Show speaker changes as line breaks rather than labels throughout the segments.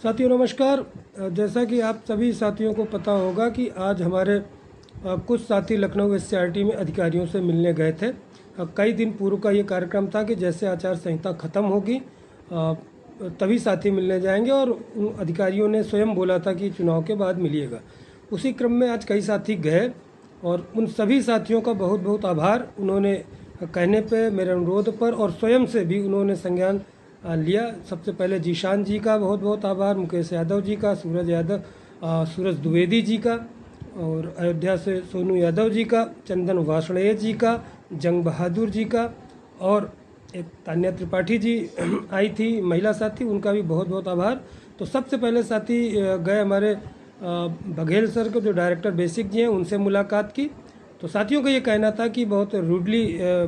साथियों नमस्कार। जैसा कि आप सभी साथियों को पता होगा कि आज हमारे कुछ साथी लखनऊ एससीईआरटी में अधिकारियों से मिलने गए थे। कई दिन पूर्व का ये कार्यक्रम था कि जैसे आचार संहिता ख़त्म होगी तभी साथी मिलने जाएंगे और उन अधिकारियों ने स्वयं बोला था कि चुनाव के बाद मिलिएगा। उसी क्रम में आज कई साथी गए और उन सभी साथियों का बहुत बहुत आभार। उन्होंने कहने पे, मेरे अनुरोध पर और स्वयं से भी उन्होंने संज्ञान लिया। सबसे पहले जीशान जी का बहुत बहुत आभार, मुकेश यादव जी का, सूरज द्विवेदी जी का, और अयोध्या से सोनू यादव जी का, चंदन वासणे जी का, जंग बहादुर जी का, और एक तान्या त्रिपाठी जी आई थी महिला साथी, उनका भी बहुत बहुत आभार। तो सबसे पहले साथी गए हमारे बघेल सर को, जो डायरेक्टर बेसिक जी हैं, उनसे मुलाकात की। तो साथियों का ये कहना था कि बहुत रूडली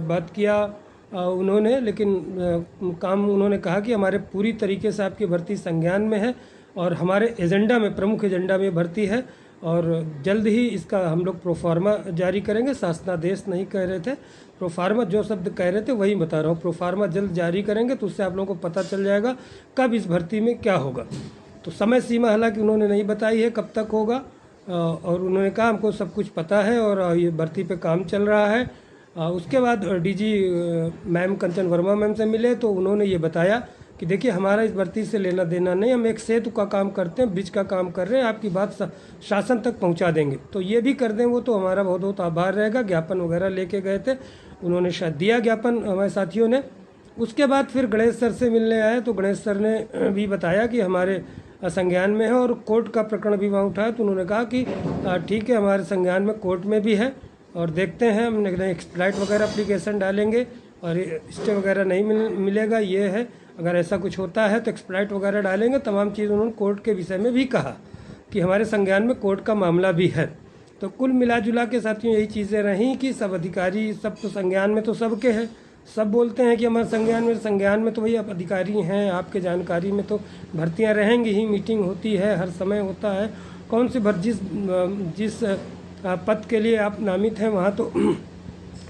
बात किया उन्होंने, लेकिन काम उन्होंने कहा कि हमारे पूरी तरीके से आपकी भर्ती संज्ञान में है और हमारे एजेंडा में, प्रमुख एजेंडा में भर्ती है और जल्द ही इसका हम लोग प्रोफार्मा जारी करेंगे। शासनादेश नहीं कह रहे थे, प्रोफार्मा जो शब्द कह रहे थे वही बता रहा हूँ। प्रोफार्मा जल्द जारी करेंगे तो उससे आप लोगों को पता चल जाएगा कब इस भर्ती में क्या होगा। तो समय सीमा हालांकि उन्होंने नहीं बताई है कब तक होगा, और उन्होंने कहा हमको सब कुछ पता है और ये भर्ती पे काम चल रहा है। उसके बाद DG ma'am Kanchan Verma ma'am से मिले तो उन्होंने ये बताया कि देखिए हमारा इस भर्ती से लेना देना नहीं, हम एक सेतु का काम करते हैं, ब्रिज का काम कर रहे हैं, आपकी बात शासन तक पहुंचा देंगे। तो ये भी कर दें वो तो हमारा बहुत बहुत आभार रहेगा। ज्ञापन वगैरह लेके गए थे, उन्होंने शायद दिया ज्ञापन हमारे साथियों ने। उसके बाद फिर गणेश सर से मिलने आए तो गणेश सर ने भी बताया कि हमारे संज्ञान में है और कोर्ट का प्रकरण भी वहाँ उठाया। तो उन्होंने कहा कि ठीक है, हमारे संज्ञान में कोर्ट में भी है और देखते हैं, हम एक्सप्लाइट वगैरह एप्लीकेशन डालेंगे और स्टे वगैरह नहीं मिलेगा, ये है। अगर ऐसा कुछ होता है तो एक्सप्लाइट वगैरह डालेंगे। तमाम चीज़ उन्होंने कोर्ट के विषय में भी कहा कि हमारे संज्ञान में कोर्ट का मामला भी है। तो कुल मिला जुला के साथियों यही चीज़ें रहीं कि सब अधिकारी, सब तो संज्ञान में तो सबके हैं, सब बोलते हैं कि हमारे संज्ञान में तो वही आप अधिकारी हैं, आपके जानकारी में तो भर्तियाँ रहेंगी ही, मीटिंग होती है, हर समय होता है। कौन सी जिस पद के लिए आप नामित हैं वहाँ तो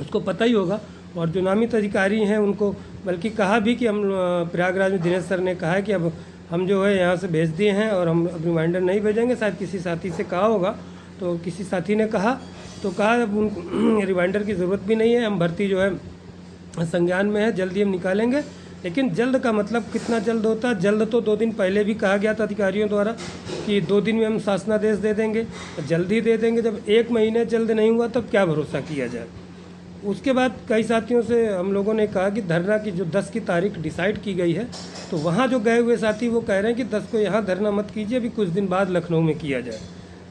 उसको पता ही होगा। और जो नामित अधिकारी हैं उनको बल्कि कहा भी कि हम प्रयागराज में दिनेश सर ने कहा है कि अब हम जो है यहाँ से भेज दिए हैं और हम अब रिमाइंडर नहीं भेजेंगे। शायद किसी साथी से कहा होगा, तो किसी साथी ने कहा अब उन रिमाइंडर की ज़रूरत भी नहीं है, हम भर्ती जो है संज्ञान में है, जल्दी हम निकालेंगे। लेकिन जल्द का मतलब कितना जल्द होता है? जल्द तो 2 दिन पहले भी कहा गया था अधिकारियों द्वारा कि 2 दिन में हम शासनादेश दे देंगे, जल्दी दे देंगे। जब 1 महीने जल्द नहीं हुआ तब क्या भरोसा किया जाए। उसके बाद कई साथियों से हम लोगों ने कहा कि धरना की जो 10 की तारीख डिसाइड की गई है, तो वहाँ जो गए हुए साथी वो कह रहे हैं कि 10 को यहाँ धरना मत कीजिए, अभी कुछ दिन बाद लखनऊ में किया जाए।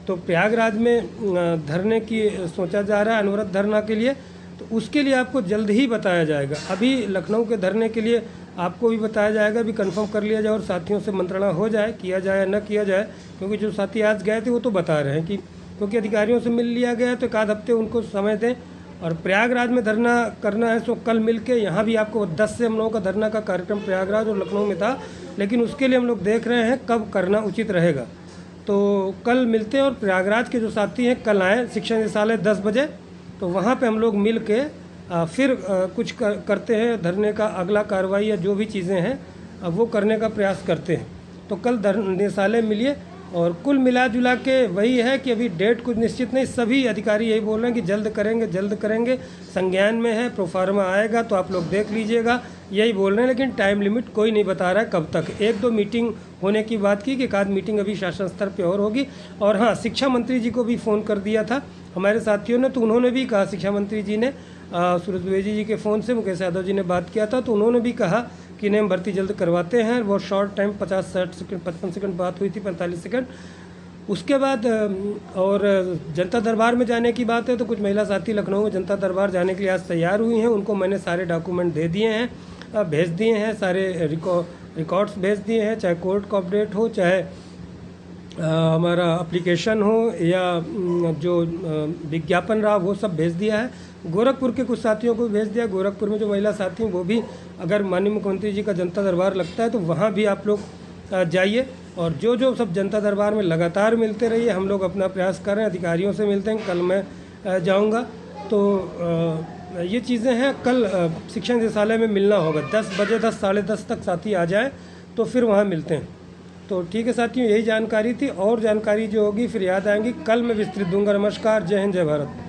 तो प्रयागराज में धरने की सोचा जा रहा है, अनवरत धरना के लिए, तो उसके लिए आपको जल्द ही बताया जाएगा। अभी लखनऊ के धरने के लिए आपको भी बताया जाएगा, भी कंफर्म कर लिया जाए और साथियों से मंत्रणा हो जाए, किया जाए या न किया जाए। क्योंकि जो साथी आज गए थे वो तो बता रहे हैं कि क्योंकि अधिकारियों से मिल लिया गया तो 1 हफ्ते उनको समय दें। और प्रयागराज में धरना करना है तो कल मिल के यहाँ भी आपको 10 से हम लोगों का धरना का कार्यक्रम प्रयागराज और लखनऊ में था, लेकिन उसके लिए हम लोग देख रहे हैं कब करना उचित रहेगा। तो कल मिलते हैं और प्रयागराज के जो साथी हैं कल आएँ शिक्षा निदेशालय 10 बजे, तो वहाँ पे हम लोग मिल के फिर कुछ करते हैं, धरने का अगला कार्रवाई या जो भी चीज़ें हैं वो करने का प्रयास करते हैं। तो कल निदेशालय मिलिए। और कुल मिला जुला के वही है कि अभी डेट कुछ निश्चित नहीं, सभी अधिकारी यही बोल रहे हैं कि जल्द करेंगे, संज्ञान में है, प्रोफार्मा आएगा तो आप लोग देख लीजिएगा, यही बोल रहे हैं। लेकिन टाइम लिमिट कोई नहीं बता रहा है कब तक। 1-2 मीटिंग होने की बात की कि एक आध मीटिंग अभी शासन स्तर पर और होगी। और हाँ, शिक्षा मंत्री जी को भी फ़ोन कर दिया था हमारे साथियों ने, तो उन्होंने भी कहा, शिक्षा मंत्री जी ने सूरज द्विवेदी जी के फ़ोन से मुकेश यादव जी ने बात किया था, तो उन्होंने भी कहा कि नहीं, हम भर्ती जल्द करवाते हैं। वो शॉर्ट टाइम 50-60 सेकंड 55 सेकंड बात हुई थी, 45 सेकंड। उसके बाद और जनता दरबार में जाने की बात है तो कुछ महिला साथी लखनऊ में जनता दरबार जाने के लिए आज तैयार हुई हैं। उनको मैंने सारे डॉक्यूमेंट दे दिए हैं, भेज दिए हैं, सारे रिकॉर्ड्स भेज दिए हैं, चाहे कोर्ट का अपडेट हो, चाहे हमारा एप्लीकेशन हो या जो विज्ञापन रहा वो सब भेज दिया है। गोरखपुर के कुछ साथियों को भेज दिया। गोरखपुर में जो महिला साथी हैं वो भी, अगर माननीय मुख्यमंत्री जी का जनता दरबार लगता है तो वहाँ भी आप लोग जाइए। और जो सब जनता दरबार में लगातार मिलते रहिए, हम लोग अपना प्रयास कर रहे हैं, अधिकारियों से मिलते हैं। कल मैं जाऊँगा तो ये चीज़ें हैं। कल शिक्षा निदेशालय में मिलना होगा 10 बजे, 10 साढ़े 10 तक साथी आ जाए तो फिर वहाँ मिलते हैं। तो ठीक है साथियों, यही जानकारी थी, और जानकारी जो होगी फिर याद आएंगी, कल मैं विस्तृत दूंगा। नमस्कार, जय हिंद, जय भारत।